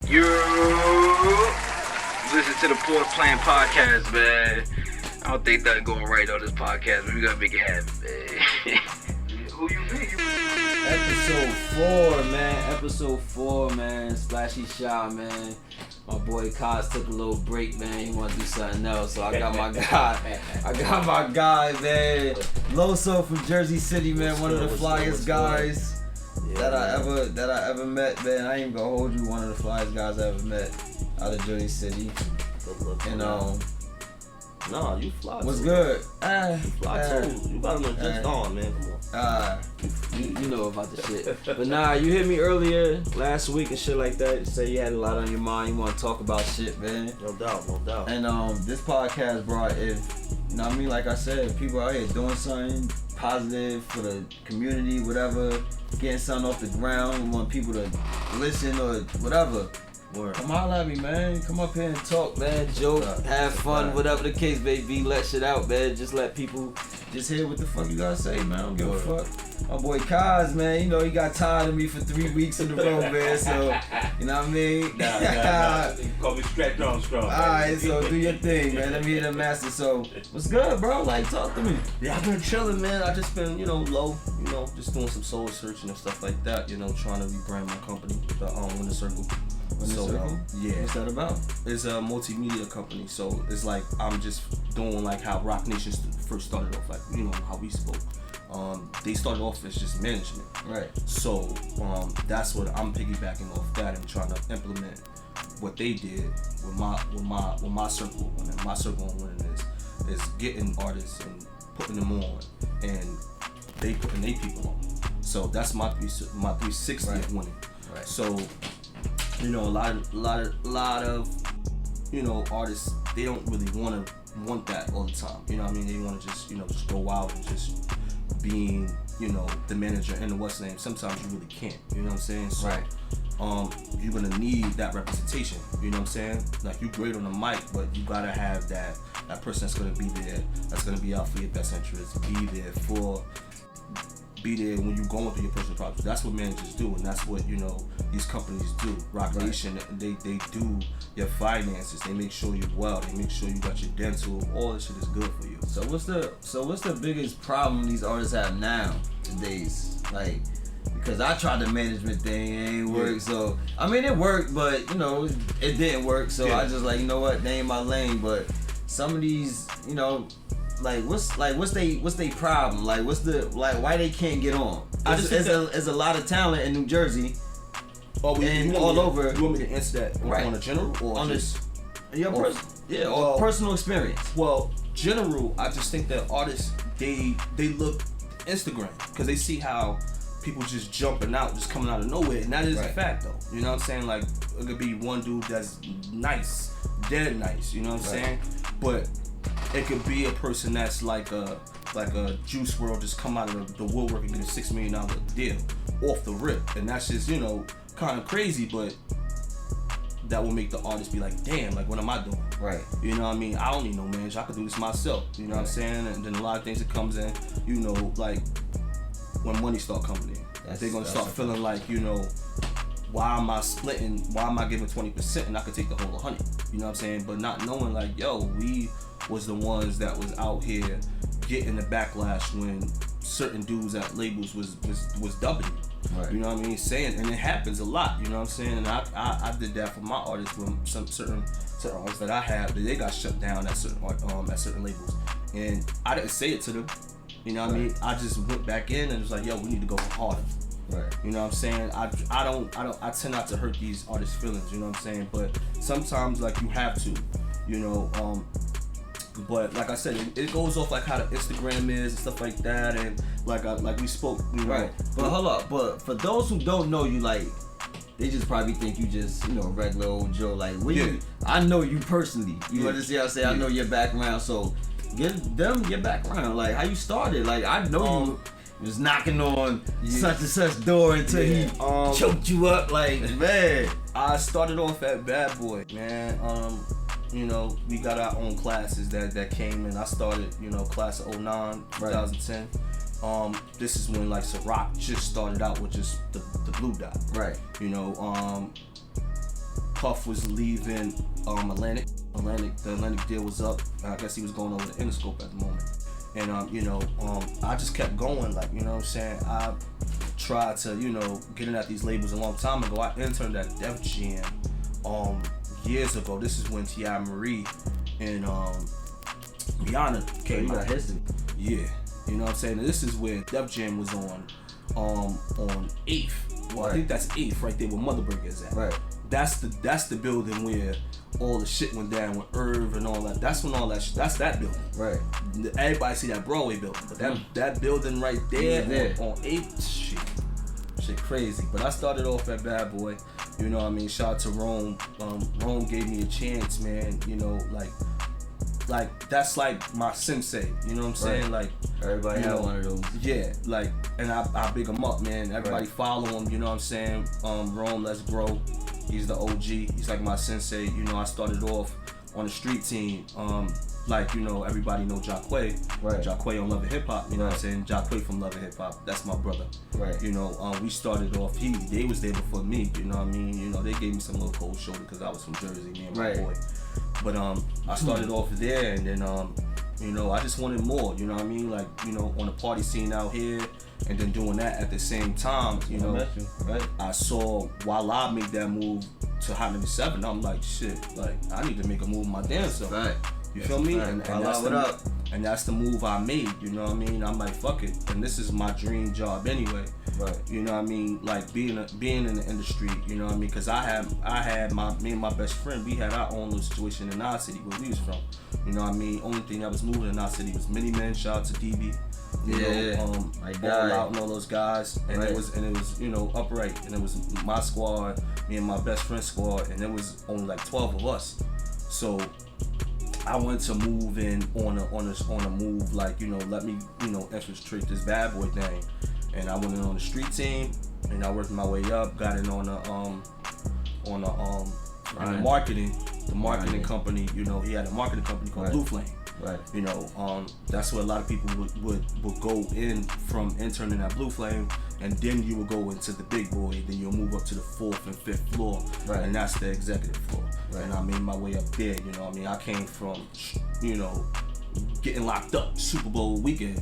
You listen to the Port Plan podcast, man. I don't think that's going right on this podcast, but we gotta make it happen, man. Who you be? Episode 4, man. Splashy Shot, man. My boy Kas took a little break, man. He want to do something else, so I got my guy. Man. Loso from Jersey City, man. One of the flyest guys that I ever met, man. I ain't even gonna hold you. One of the flyest guys I ever met out of Jersey City. And Nah, you fly what's too. good? You fly too. You about to just on, man. Come on. You know about the shit. But nah, you hit me earlier last week and shit like that. You say you had a lot on your mind. You want to talk about shit, man. No doubt. And this podcast, bro, if you know what I mean, like I said, people out here doing something positive for the community, whatever, getting something off the ground. We want people to listen or whatever. Word. Come holler at me, man. Come up here and talk, man. Joke, have fun, whatever the case may be. Let shit out, man. Just let people just hear what the fuck you gotta say, man. I don't give a fuck. My boy Kas, man, you know, he got tired of me for 3 weeks in a row, man. So, you know what I mean? Nah. Call me Stretch Armstrong. Alright, so do your thing, man. Let me hear the master. So, what's good, bro? Like, talk to me. Yeah, I've been chilling, man. I just been, low, just doing some soul searching and stuff like that, trying to rebrand my company, the Winner Circle. Yeah. What's that about? It's a multimedia company, so it's like I'm just doing like how Rock Nation first started off, like how we spoke. They started off as just management, right? So that's what I'm piggybacking off that and trying to implement what they did with my circle. And my circle on winning is getting artists and putting them on, and they putting their people on. So that's my 360 of winning. Right. So. A lot of artists, they don't really want that all the time. You know what I mean? They want to just go out and just being, the manager and the what's name. Sometimes you really can't. You know what I'm saying? So, right. You're gonna need that representation. You know what I'm saying? Like, you great on the mic, but you gotta have that person that's gonna be there, that's gonna be out for your best interest, be there when you're going through your personal problems. That's what managers do, and that's what these companies do. Rock Nation, they do your finances. They make sure you're well. They make sure you got your dental. All this shit is good for you. So what's the biggest problem these artists have nowadays? Like, because I tried the management thing, it ain't work. So I mean, it worked, but it didn't work. So I just like, they ain't my lane. But some of these, what's they problem? Like, why they can't get on? There's a lot of talent in New Jersey. And all over. You want me to answer that on a general or on just personal experience? Well, general, I just think that artists they look Instagram because they see how people just jumping out, just coming out of nowhere, and that is a fact though. You know what I'm saying? Like, it could be one dude that's nice, dead nice. You know what I'm saying? But it could be a person that's like a Juice WRLD just come out of the woodwork and get a $6 million deal off the rip, and that's just kind of crazy, but that will make the artist be like, damn, like, what am I doing? Right. You know what I mean? I don't need no manager. I could do this myself. You know what I'm saying? And then a lot of things that comes in, like when money start coming in, they're gonna start feeling like, why am I splitting? Why am I giving 20% and I could take the whole 100? You know what I'm saying? But not knowing like, we was the ones that was out here getting the backlash when certain dudes at labels was dubbing you. Right. You know what I mean? Saying, and it happens a lot, you know what I'm saying? And I did that for my artists with some certain artists that I have, that they got shut down at certain labels. And I didn't say it to them. You know what I mean? I just went back in and was like, we need to go harder. Right. You know what I'm saying? I tend not to hurt these artists' feelings, you know what I'm saying? But sometimes like you have to, but like I said, it goes off like how the Instagram is and stuff like that, and like we spoke, Right. But hold up, but for those who don't know you, like, they just probably think you just, regular old Joe. Like, I know you personally. You understand what I'm saying? I know your background, so give them your background. Like, how you started. Like, I know you was knocking on such and such door until he choked you up. Like, man. I started off at Bad Boy, man. We got our own classes that came in. I started, class of 09, 2010. This is when like Ciroc just started out with just the blue dot. Right. Puff was leaving Atlantic. The Atlantic deal was up. I guess he was going over to Interscope at the moment. And I just kept going, like, you know what I'm saying? I tried to, get in at these labels a long time ago. I interned at Def Jam years ago. This is when T.I. Marie and Rihanna came out. History. Yeah, you know what I'm saying? And this is where Def Jam was on 8th. Well, I think that's 8th right there where Mother Burger is at. Right. That's the building where all the shit went down with Irv and all that. That's when all that shit, that's that building. Right. Everybody see that Broadway building, but that building right there on 8th, shit crazy. But I started off at Bad Boy, you know what I mean? Shout out to Rome. Rome gave me a chance, man, like that's like my sensei, you know what I'm saying? Like everybody had one of those. Yeah, like, and I big him up, man. Everybody follow him, you know what I'm saying? Rome, let's grow. He's the OG. He's like my sensei. I started off on the street team. Everybody know Jacquay. Right. Jacquay on Love and Hip Hop, you know what I'm saying? Jacquay from Love and Hip Hop. That's my brother. Right. We started off, they was there before me, you know what I mean? They gave me some little cold shoulder because I was from Jersey, me and my boy. But I started off there, and then I just wanted more, you know what I mean? Like, on the party scene out here, and then doing that at the same time, I saw Walla make that move to Hot 97. I'm like, shit, like, I need to make a move my damn self. Right. You feel me? And that's the move I made, you know what I mean? I'm like, fuck it. And this is my dream job anyway. Right. You know what I mean? Like being in the industry, you know what I mean? Cause I had me and my best friend, we had our own little situation in our city where we was from. You know what I mean? Only thing that was moving in our city was Mini Men, shout out to DB. My guy. All Out and all those guys. And it was upright. And it was my squad, me and my best friend's squad, and there was only like 12 of us. So I went to move in on a move, like, let me, infiltrate this Bad Boy thing. And I went in on the street team, and I worked my way up, got in on the marketing company. He had a marketing company called Blue Flame. Right. That's where a lot of people would go in from interning at Blue Flame, and then you would go into the big boy, then you'll move up to the 4th and 5th floor, and that's the executive floor. Right. And I made my way up there, I came from, getting locked up Super Bowl weekend,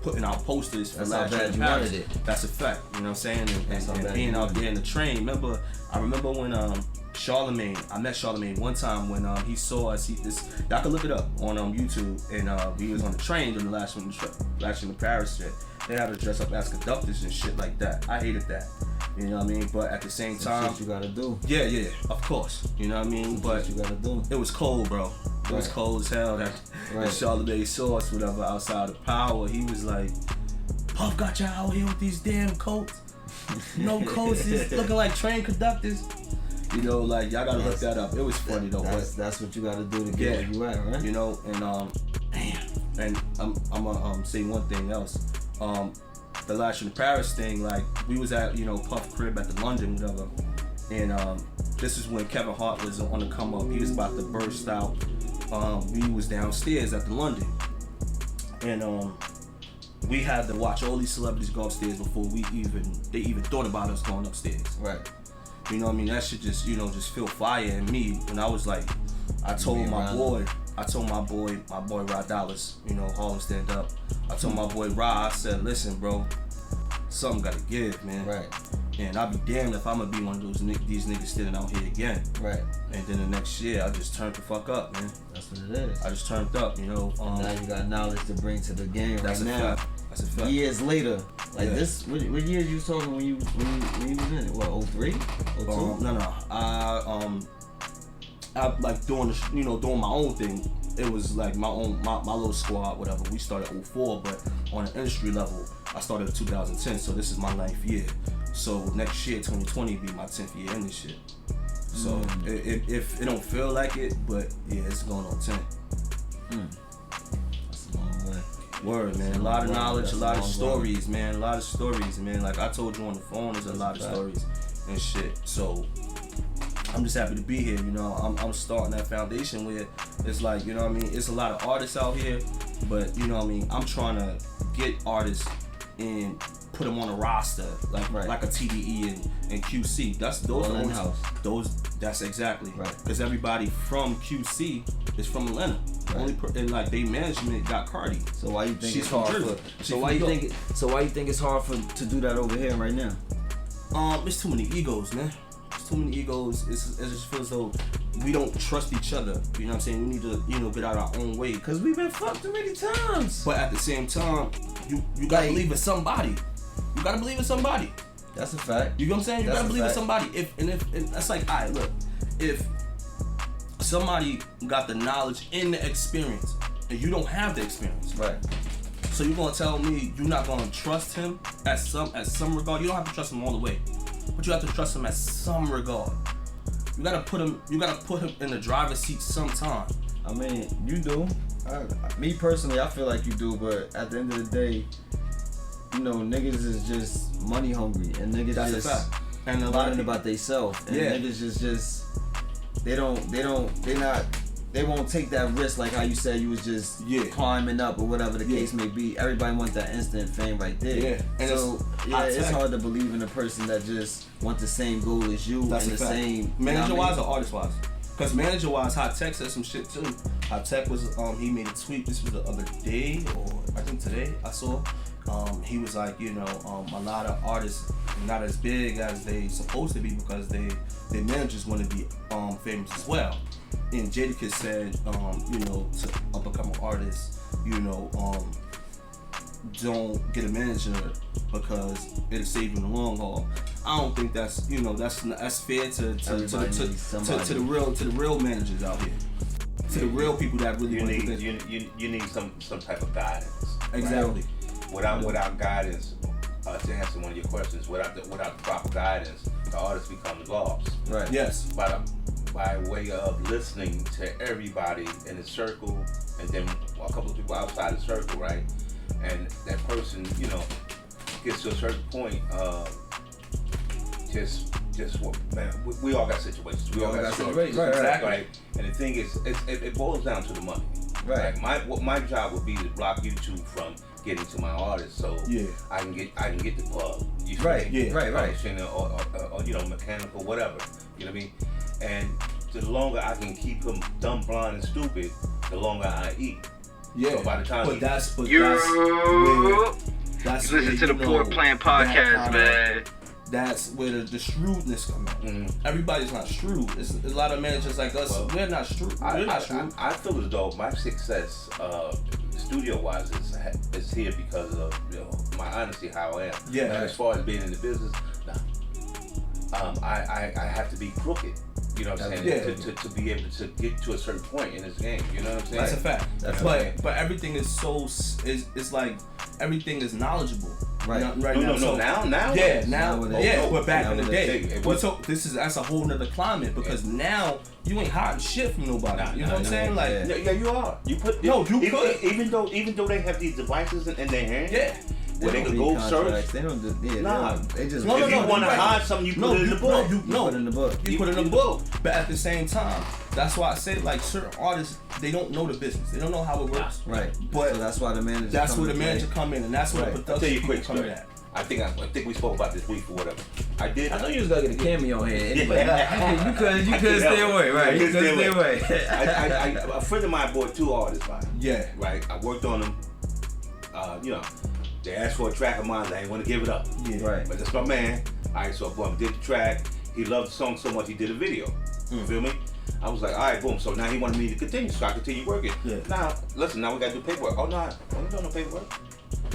putting out posters for last year in Paris. That's a fact, you know what I'm saying? And being out there in the train. I remember when I met Charlamagne one time when he saw us. Y'all can look it up on YouTube, and he was on the train during the last one in Paris shit. They had to dress up as conductors and shit like that. I hated that. You know what I mean? But at the same time, shit you gotta do. Yeah, of course. You know what I mean? But you gotta do. It was cold, bro. It was cold as hell. That Charlamagne saw us, whatever, outside of Power. He was like, Puff got y'all out here with these damn coats. No coats, just looking like train conductors. Y'all gotta look that up. It was funny though. That's what you gotta do to get where you at, right? And I'm gonna say one thing else. The last year in Paris thing, like, we was at, Puff crib at the London, whatever. And this is when Kevin Hart was on the come up. He was about to burst out. We was downstairs at the London. And we had to watch all these celebrities go upstairs before they even thought about us going upstairs. Right. You know what I mean? That shit just, just feel fire in me. When I was like, I told my boy Rod Dallas, Harlem Stand Up. I told my boy Rod, I said, listen, bro, something gotta give, man. Right. And I'll be damned if I'm gonna be one of these niggas standing out here again. Right. And then the next year, I just turned the fuck up, man. That's what it is. I just turned up, now you got knowledge to bring to the game right now. That's a fact. Years later, this, what years you talking when you was in it? What, 03? 02? No. I like doing my own thing. It was like my little squad, whatever. We started 04, but on an industry level, I started in 2010. So this is my 9th year. So next year, 2020, be my 10th year in this shit. So if it don't feel like it, but yeah, it's going on 10. That's a long way. Word, man. A lot of knowledge, a lot of stories, man. A lot of stories, man. Like I told you on the phone, there's a lot of stories and shit. So I'm just happy to be here, I'm starting that foundation where it's like, it's a lot of artists out here, but I'm trying to get artists and put them on a roster like a TDE and QC. That's exactly right. Because everybody from QC is from Atlanta. Right. And like they management got Cardi. So why you think it's hard? So why you think it's hard to do that over here right now? It's too many egos, man. It's too many egos. It just feels as though we don't trust each other. You know what I'm saying? We need to, get out our own way. Cause we've been fucked too many times. But at the same time, you gotta believe in somebody. You gotta believe in somebody. That's a fact. You know what I'm saying? You gotta believe in somebody. If that's like, all right, look, if somebody got the knowledge and the experience, and you don't have the experience, right? So you're gonna tell me you're not gonna trust him at some regard? You don't have to trust him all the way, but you have to trust him at some regard. You gotta put him in the driver's seat sometime. I mean, you do. Me personally, I feel like you do, but at the end of the day, niggas is just money hungry, and niggas that's just a fact. And learning about themselves, and niggas just they won't take that risk like how you said you was just climbing up or whatever the case may be. Everybody wants that instant fame right there. Yeah. And so it's hard to believe in a person that just wants the same goal as you. That's and the same manager wise or artist wise. Because manager wise, Hot Tech said some shit too. Hot Tech was he made a tweet. This was the other day or I think today I saw. He was like, a lot of artists not as big as they supposed to be because their managers want to be famous as well. And Jadakiss said, to become an artist, don't get a manager because it'll save you in the long haul. I don't think that's fair to the real managers out here, to the real people that really you need some type of guidance. Exactly. Right? Without guidance, to answer one of your questions, without proper guidance, the artist becomes lost. Right. Yes. By way of listening to everybody in the circle, and then a couple of people outside the circle, right? And that person, gets to a certain point. Man, we all got situations. We all got situations. Right. Exactly. Right? And the thing is, it boils down to the money. Right. Like my job would be to block YouTube from getting to my artist, so I can get the plug. You right. Yeah. Right. Or mechanical, whatever. You know what I mean? And the longer I can keep him dumb, blind, and stupid, the longer I eat. Yeah. So by the time that's listen to the Poor Plan podcast, man. That's where the shrewdness comes in. Mm-hmm. Everybody's not shrewd. It's a lot of managers like us. We're not shrewd. I feel as though my success, studio-wise, is here because of my honesty, how I am. Yeah. Now, as far as being in the business, I have to be crooked. You know what I'm saying? Yeah. To be able to get to a certain point in this game. You know what I'm saying? That's a fact. But everything is it's like everything is knowledgeable. Right. Now. Yeah, now. But back in the day. That's a whole nother climate because now you ain't hiding shit from nobody. You know what I'm saying? Like, yeah, you are. You could. Even though they have these devices in their hand. Yeah. Where they could go search. They don't just. They just. If you want to hide something, you put it in the book. You put it in the book. You put it in the book. But at the same time, that's why I say like certain artists, they don't know the business. They don't know how it works. Right. But so that's why the manager. That's where the manager come in, and that's where the production people come in at. I think we spoke about this week or whatever. I did. I know you was gonna get a cameo here. Anyway, you could stay away, right? You could stay away. A friend of mine bought 2 artists by him. Yeah. Right. I worked on them. They asked for a track of mine. I ain't want to give it up. Yeah. Right. But that's my man. All right. So boom, did the track. He loved the song so much he did a video. You feel me? I was like, all right, boom. So now he wanted me to continue, so I continue working. Yeah. Now, listen. Now we gotta do paperwork. Oh no, we ain't doing no paperwork.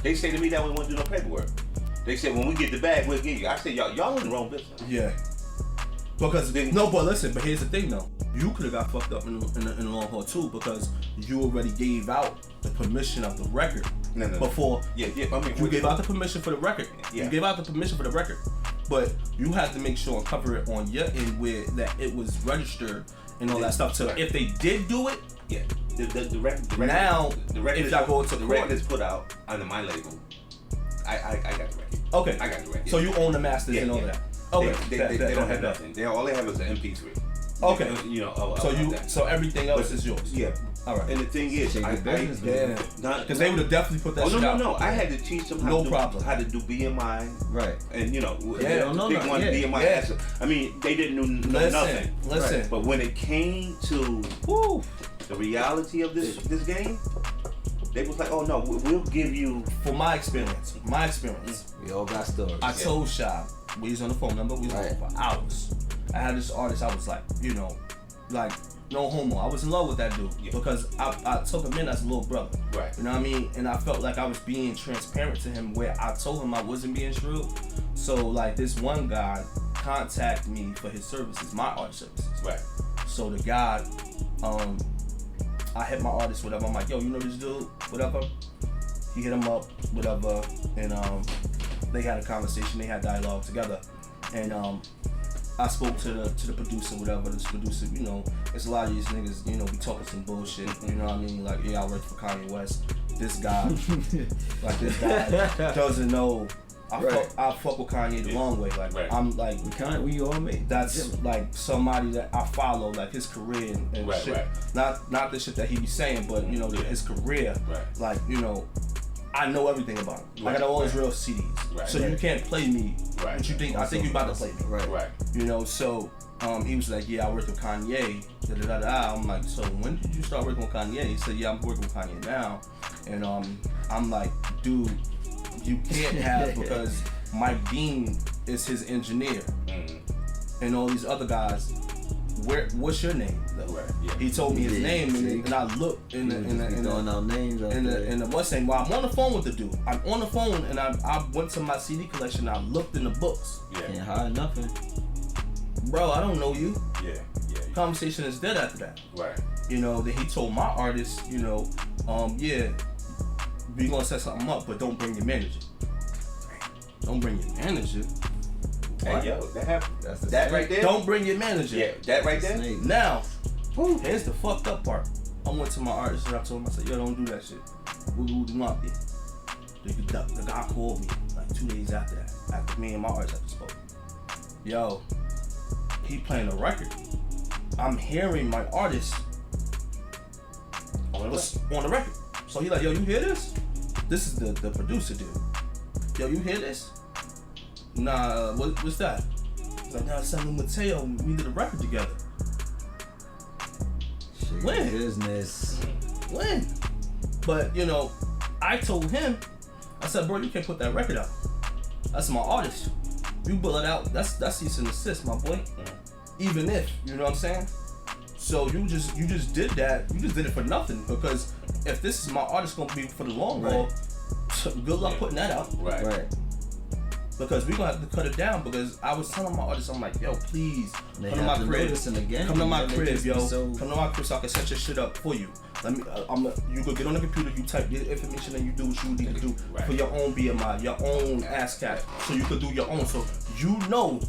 They say to me that we won't do no paperwork. They said when we get the bag, we'll give you. I said y'all in the wrong business. Yeah. Because but here's the thing though. You could have got fucked up in the long haul too because you already gave out the permission of the record. No. Before. Yeah. I mean, you gave out the permission for the record. Yeah. You gave out the permission for the record, but you had to make sure and cover it on your end where that it was registered and all that stuff. So if they did do it, yeah. The record. Now, the record if y'all go to the record is put out under my label. I got the record. Okay. I got the record. So you own the masters and all that. Okay. They don't have nothing. All they have is an MP3. Okay. So everything else is yours. Yeah. All right. And the thing is, because they would have definitely put that shit out. No. I had to teach them how to do BMI. Right. And pick one Yeah. BMI answer. I mean, they didn't know nothing. Listen. Right. But when it came to the reality of this game, they was like, oh no, we'll give you. For my experience. We all got stories. I told Shy, we was on the phone, remember? We was on the phone for hours. I had this artist, I was like, no homo. I was in love with that dude because I took him in as a little brother. Right. You know what I mean? And I felt like I was being transparent to him where I told him I wasn't being shrewd. So like this one guy contacted me for his services, my art services. Right. So the guy, I hit my artist, whatever. I'm like, yo, you know this dude? Whatever. He hit him up, whatever. And they had a conversation, they had dialogue together. And I spoke to the producer, whatever. This producer, it's a lot of these niggas, be talking some bullshit. You know what I mean? Like, yeah, I work for Kanye West. This guy, doesn't know. I fuck with Kanye the long way. Like, I'm like, we all made. That's like somebody that I follow, like his career and shit. Right. Not the shit that he be saying, but his career. Right. Like, I know everything about him. Right. I got all his real CDs. Right. So you can't play me. Right. But you think I think you about to play me. Right. So he was like, yeah, I work with Kanye. I'm like, so when did you start working with Kanye? He said, yeah, I'm working with Kanye now. And I'm like, dude, you can't have because Mike Dean is his engineer. And all these other guys, what's your name? Right. Yeah. He told me his name and I looked in the what's name? Well, I'm on the phone with the dude. I'm on the phone and I went to my CD collection. I looked in the books. Yeah. Can't hide nothing. Bro, I don't know you. Yeah. Conversation is dead after that. Right. Then he told my artist, we gonna set something up, but don't bring your manager. Don't bring your manager. Hey, yo, that happened. That right there. Don't bring your manager. Yeah, that right there. Now, here's the fucked up part. I went to my artist and I told him, I said, yo, don't do that shit. The guy called me like 2 days after that, after me and my artist had spoken. Yo, he playing a record. I'm hearing my artist on the record. So he like, yo, you hear this? This is the producer dude. Yo, you hear this? Nah, what's that? He's like, nah, San Mateo, we did a record together. When? Business. When? But, I told him, I said, bro, you can't put that record out. That's my artist. You pull it out, that's cease and desist, my boy. Even if, you know what I'm saying? So you just did that. You just did it for nothing because if this is my artist gonna be for the long haul, good luck putting that out. Right. Because we're gonna have to cut it down because I was telling my artists, I'm like, yo, please come to my crib. Come to my crib, yo. Come to my crib so I can set your shit up for you. You could get on the computer, you type your information and you do what you need to do for your own BMI, your own ASCAP, so you could do your own. So you know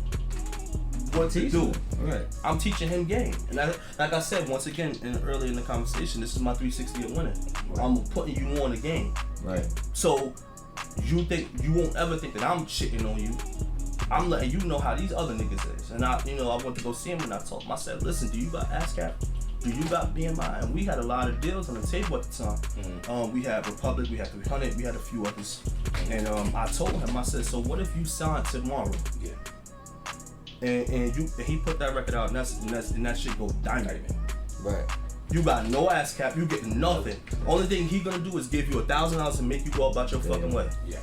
what to do. Right. I'm teaching him game. And like I said, once again, earlier in the conversation, this is my 360 of winning. Right. I'm putting you on the game. Right. So you won't ever think that I'm shitting on you. I'm letting you know how these other niggas is. And I went to go see him and I told him, I said, listen, do you got ASCAP? Do you got BMI? And we had a lot of deals on the table at the time. We had Republic, we had 300, we had a few others. And I told him, I said, so what if you sign tomorrow? Yeah. And he put that record out and that shit go dynamite. Right. You got no ASCAP, you get nothing. Only thing he gonna do is give you $1,000 and make you go about your fucking way. Yeah.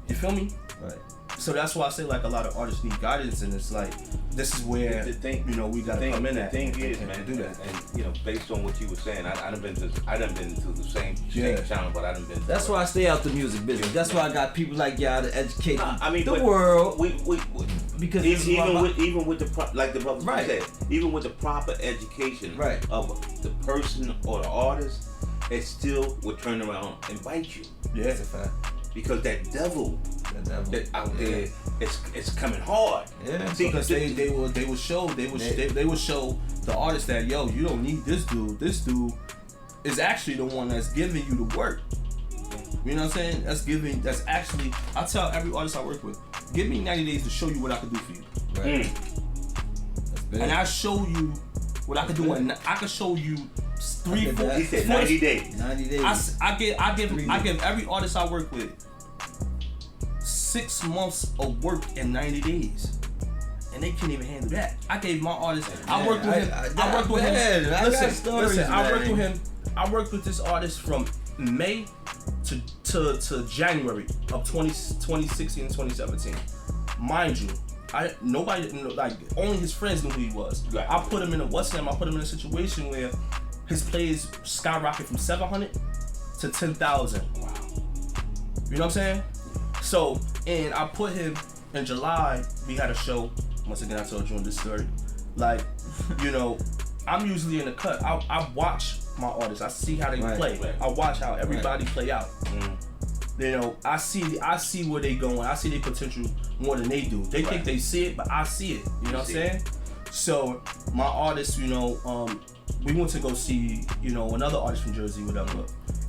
You feel me? Right. So that's why I say like a lot of artists need guidance, and it's like this is where we gotta come in at. The thing is, man, do that. And based on what you were saying, I done been to the same channel, but I done been. That's why I stay out the music business. That's why I got people like y'all to educate the but world. We because even with the like the brother said, even with the proper education of the person or the artist, it still would turn around and bite you. Yeah, that's a fact. Because that devil that out there, it's coming hard. Yeah, see, because they will show the artist that, yo, you don't need this dude. This dude is actually the one that's giving you the work. You know what I'm saying? That's actually, I tell every artist I work with, give me 90 days to show you what I can do for you. Right. And I show you what I can do, and I can show you 3, 4. He said 90 days. 90 days. I give every artist I work with 6 months of work in 90 days. And they can't even handle that. I gave my artist. I worked with him. I worked with him. Listen. I worked with this artist from May to January of 2016 and 2017. Mind you, nobody, like, only his friends knew who he was. Right. I put him in a situation where his plays skyrocket from 700 to 10,000. Wow. You know what I'm saying? So, and I put him in July. We had a show. Once again, I told you in this story. Like, you know, I'm usually in the cut. I watch my artists. I see how they play. Right. I watch how everybody play out. Mm-hmm. You know, I see where they going. I see their potential more than they do. They think they see it, but I see it. You know what I'm saying? So my artists, you know, we went to go see, you know, another artist from Jersey, whatever.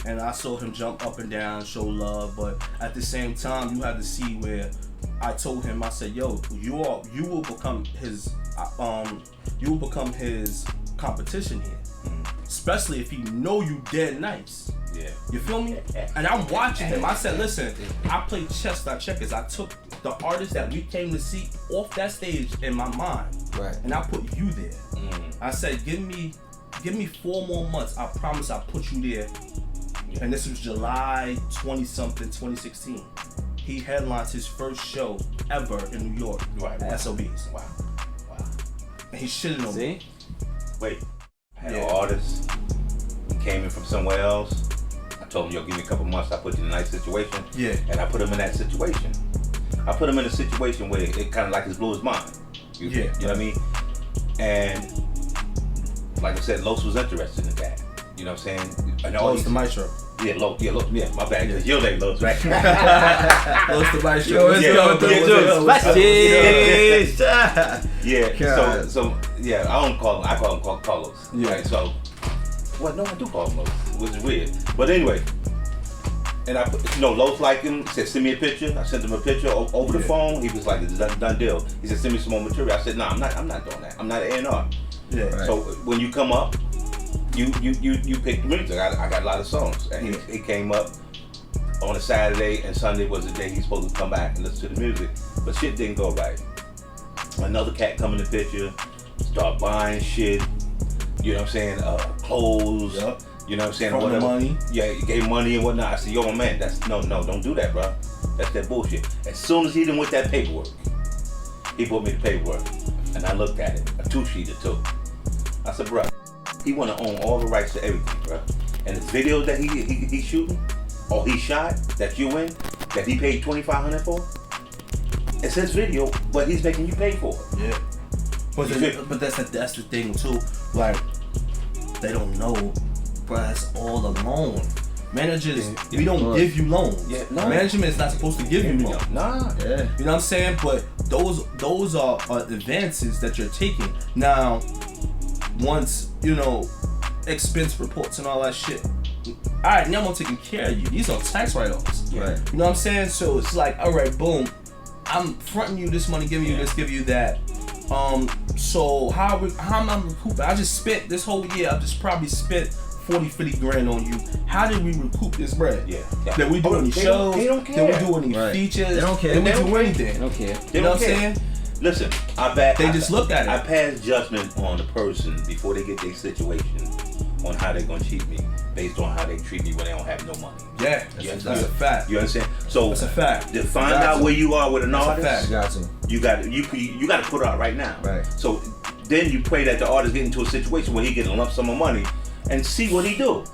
And I saw him jump up and down, show love, but at the same time, you had to see where I told him, I said, yo, you will become his competition here. Especially if he know you dead nice. Yeah. You feel me? And I'm watching him. I said, listen, I played chess, not checkers. I took the artist that we came to see off that stage in my mind. Right. And I put you there. I said, give me 4 more months. I promise I'll put you there. Yeah. And this was July 20-something, 2016. He headlined his first show ever in New York at SOBs. Wow. And he shitted on me. Wait. I had an artist. He came in from somewhere else. I told him, yo, give me a couple months. I put you in a nice situation. Yeah. And I put him in that situation. I put him in a situation where it kind of like it blew his mind. You know what I mean? And like I said, Los was interested in that. You know what I'm saying? And all Los the Maestro. Yeah, Los, my bad. Yeah. Your name, Los, right? Los the Maestro. So I call him Carlos. Yeah. Right, so, well, no, I do call him Los, which is weird. But anyway, and I, Los liked him, said, send me a picture. I sent him a picture over the phone. He was like, it's a done deal. He said, send me some more material. I said, no, I'm not doing that. I'm not an A&R. Yeah. Right. So when you come up, you pick the music. I got a lot of songs. And he came up on a Saturday, and Sunday was the day he's supposed to come back and listen to the music. But shit didn't go right. Another cat come in the picture, start buying shit, you know what I'm saying, clothes, you know what I'm saying, from whatever. the money. Yeah, he gave money and whatnot. I said, yo, my man, no, don't do that, bro. That's that bullshit. As soon as he done with that paperwork, he brought me the paperwork, and I looked at it, a 2-sheeter too. I said, bro, he want to own all the rights to everything, bro. And the video that he shooting, or he shot, that you in, that he paid $2,500 for, it's his video, but he's making you pay for it. Yeah. But that's the thing too. Like, they don't know, bro. That's all a loan. Managers, we don't give you loans. Yeah, no. Management is not supposed to give you loans. Nah. Yeah. You know what I'm saying? But those are advances that you're taking. Now, once, you know, expense reports and all that shit. All right, now I'm taking care of you. These are tax write-offs. Right. You know what I'm saying? So it's like, all right, boom. I'm fronting you this money, giving you this, give you that. So how am I recouping? I just spent this whole year. I just probably spent 40-50 grand on you. How did we recoup this bread? Yeah. Did we do any shows? They don't care. Did we do any features? They don't care. Did we They do anything? They don't care. You know what I'm saying? Listen, They just looked at it. I pass judgment on the person before they get their situation on how they're gonna cheat me based on how they treat me when they don't have no money. Yeah, that's a fact. You understand? So That's a fact. to find out where you are with an artist, You got to. you got to put out right now. Right. So then you pray that the artist get into a situation where he get a lump sum of money and see what he do.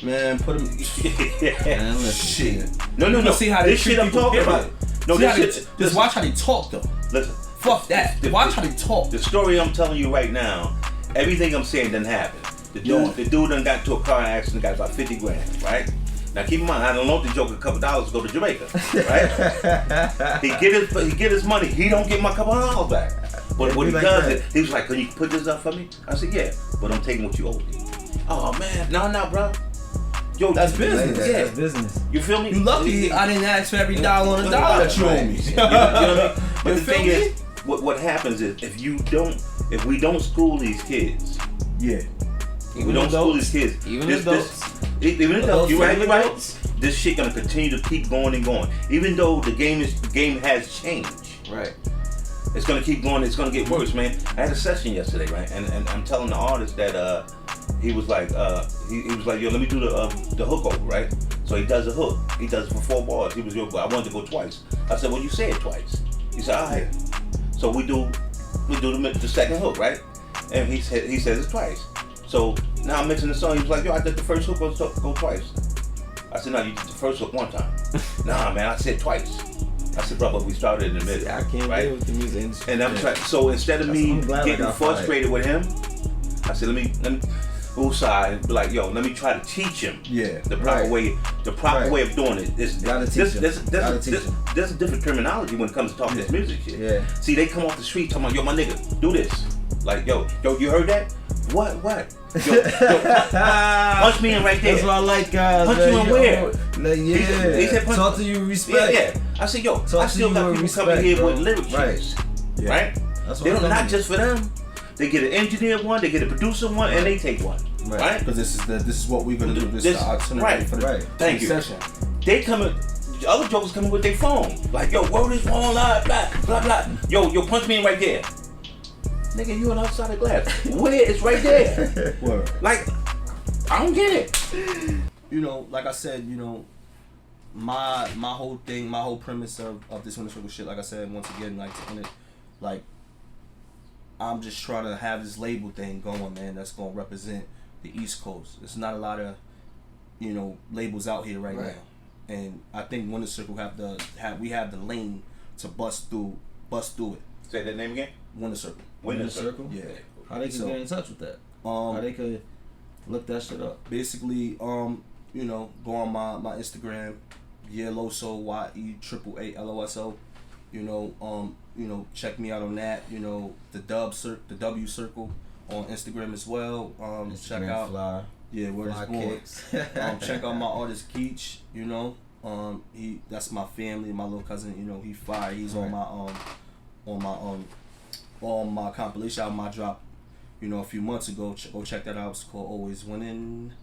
Man, put him. Man, listen. Shit. No. See how they this treat shit I'm people, talking period. about. No, See how this they, shit. just watch how they talk though. Listen. Fuck that. Watch how they talk. The story I'm telling you right now, everything I'm saying didn't happen. The dude done got into a car accident, got about 50 grand, right? Now keep in mind, I don't loan the joke a couple dollars to go to Jamaica, right? he get his money, he don't get my couple of dollars back. But what he like does that. is, he was like, can you put this up for me? I said, yeah, but I'm taking what you owe me. Oh man, no, bro. Yo, That's business. Yeah. That's business. You feel me? You lucky I didn't ask for every dollar on the dollar that you owe me. You know what I mean? But the feel thing me? is, what happens is if we don't school these kids, Yeah. Even we don't school adults. these kids. Even This- adults. Even adults. You're right. Adults. This shit gonna continue to keep going and going. Even though the game has changed. Right. It's gonna keep going. It's gonna get worse, man. I had a session yesterday, right? And I'm telling the artist that he was like he was like, yo, let me do the hook over, right? So he does a hook. He does it for 4 bars. He was yo, but I wanted to go twice. I said, well, you say it twice. He said, all right. So we do the second hook, right? And he says it twice. So now I'm mixing the song. He was like, yo, I did the first hook go twice. I said, no, you did the first hook one time. Nah, man, I said twice. I said, bro, but we started in the middle. I can't right? deal with the music industry. And I'm trying. So instead of me getting frustrated with him, I said, let me woosah and be like, yo, let me try to teach him. Yeah. The proper way. The proper way of doing it. Gotta teach him. There's a different terminology when it comes to talking this music shit. Yeah. See, they come off the street talking about, yo, my nigga, do this. Like, yo, you heard that? What? Yo, punch me in right there. That's what I like, guys. Punch you in where? Like, yeah. He said punch. Talk to you with respect. Yeah. I said, yo, Talk I still to you got with people coming respect, here bro. with lyric Right. sheets. Yeah. Right? That's They what don't, I'm not just for them. They get an engineer one, they get a producer one, and they take one. Right? Because this is what we're gonna do. This is the itinerary for the Thank you. session. They coming. The other jokers coming with their phone. Like, yo, word is wrong, blah, blah, blah, blah. Yo, punch me in right there. Nigga, you on the outside of glass. Where? It's right there. Word. Like, I don't get it. You know, like I said, you know, my whole thing, my whole premise of this Winter Circle shit, like I said, once again, like I'm just trying to have this label thing going, man, that's gonna represent the East Coast. There's not a lot of, you know, labels out here right now. And I think Winter Circle we have the lane to bust through it. Say that name again? Winter Circle. Winter Circle? Yeah. How they can get in touch with that? How they could look that shit up? Basically, you know, go on my Instagram, Yeloso, YEAAALOSO. You know, check me out on that. You know, the W Circle on Instagram as well. Check out Fly. Yeah, where it's born. Kicks. Check out my artist Keach. You know, that's my family, my little cousin. You know, he fire. He's on my compilation album I dropped, you know, a few months ago. Go check that out. It's called Always Winning.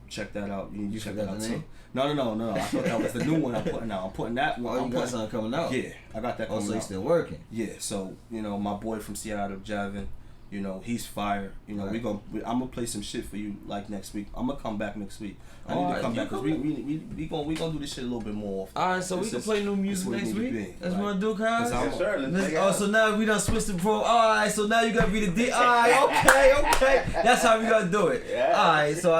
Check that out. You check that out too. No. I thought that was the new one I'm putting out. I'm putting that one. Oh, you got something coming out? Yeah, I got that coming out. So you still working? Yeah, so, you know, my boy from Seattle, Javin, you know, he's fire. You know, I'm gonna play some shit for you like next week. I'm gonna come back next week. I need to come back because we gonna do this shit a little bit more often. All right, so we can play new music next week. That's what I do, guys. Yes, sir. So now we done switched the pro. All right, so now you gotta be the D. All right, okay. That's how we gotta do it. Yeah. All right, so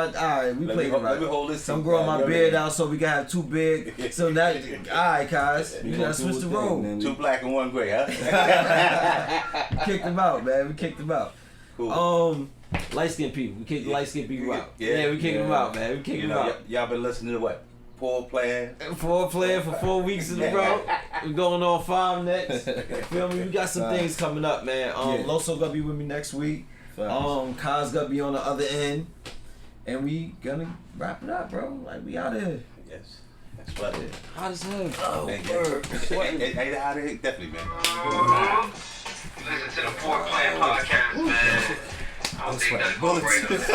we played it right. Let me hold this. So I'm growing my beard out so we can have 2 big. So now, all right, guys, we gotta switch the role. 2 black and 1 gray, huh? We kicked them out, man. We kicked them out. Cool. Light skinned people. We kicked the light skinned people out. Yeah, we kicked them out, man. We kicked them out. Y'all been listening to what? Paul playing. For 4 weeks in a row. We're going on 5 next. Feel me? We got some things coming up, man. Loso gonna be with me next week. Kaz gonna be on the other end. And we gonna wrap it up, bro. Like, we out of here. Yes. That's what it is. Hot as hell. Oh, word. Ain't out of here? Definitely, man. Listen to the 4 Plan Podcast, man. I don't think that's going to break us.